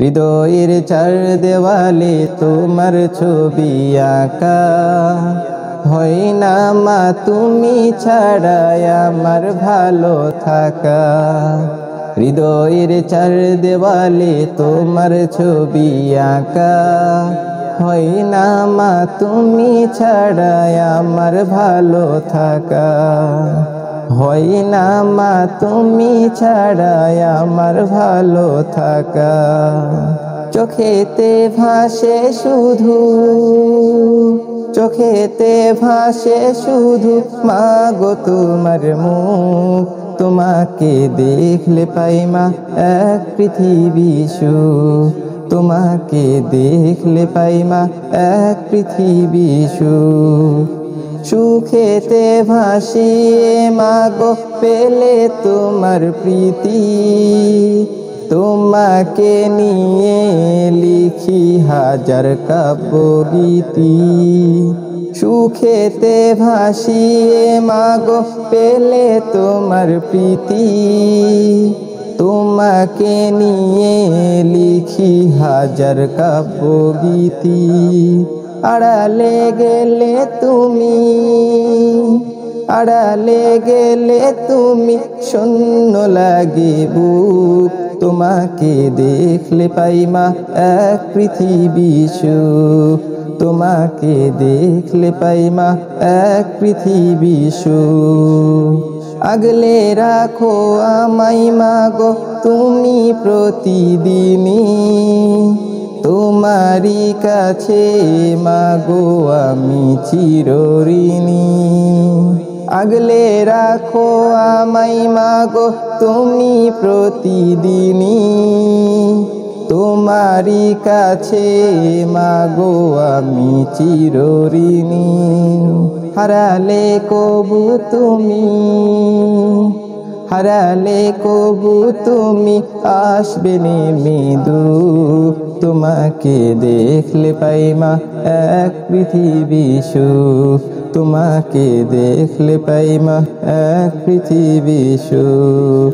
হৃদয়ের চার দেওয়ালে তোমার ছবি আঁকা, হয় না মা তুমি ছাড়াই আমার ভালো থাকা। হৃদয়ের চার দেওয়ালে তোমার ছবি আঁকা, হয় না মা তুমি ছাড়াই আমার ভালো থাকা। হয় না মা তুমি ছাড়াই আমার ভালো থাকা। চোখেতে ভাসে শুধু, চোখেতে ভাসে শুধু মা গো তোমার মুখ। তোমাকে দেখলে পাই মা এক পৃথিবী সুখ, তোমাকে দেখলে পাই মা এক পৃথিবী সুখ। সুখেতে ভাসিয়ে মা গো পেলে তোমার প্রীতি, তোমাকে নিয়ে লিখি হাজার কাব্যগীতি। সুখেতে ভাসিয়ে মা গো পেলে তোমার প্রীতি, তোমাকে নিয়ে লিখি হাজার কাব্যগীতি। আড়ালে গেলে তুমি, আড়ালে গেলে তুমি শূন্য লাগে বুক। তোমাকে দেখলে পাই মা এক পৃথিবী সুখ, তোমাকে দেখলে পাই মা এক পৃথিবী সুখ। আগলে রাখো আমায় মা গো তুমি প্রতিদিনই, তোমারই কাছে মা গো আমি চিরঋণী। আগলে রাখো আমায় মা গো তুমি প্রতিদিনই, তোমারই কাছে মা গো আমি চিরঋণী। হারালে কবু তুমি, হারালে কবু তুমি আসবে নেমে দুঃখ। তোমাকে দেখলে পাই মা এক পৃথিবী সুখ, তোমাকে দেখলে পাই মা এক পৃথিবী সুখ।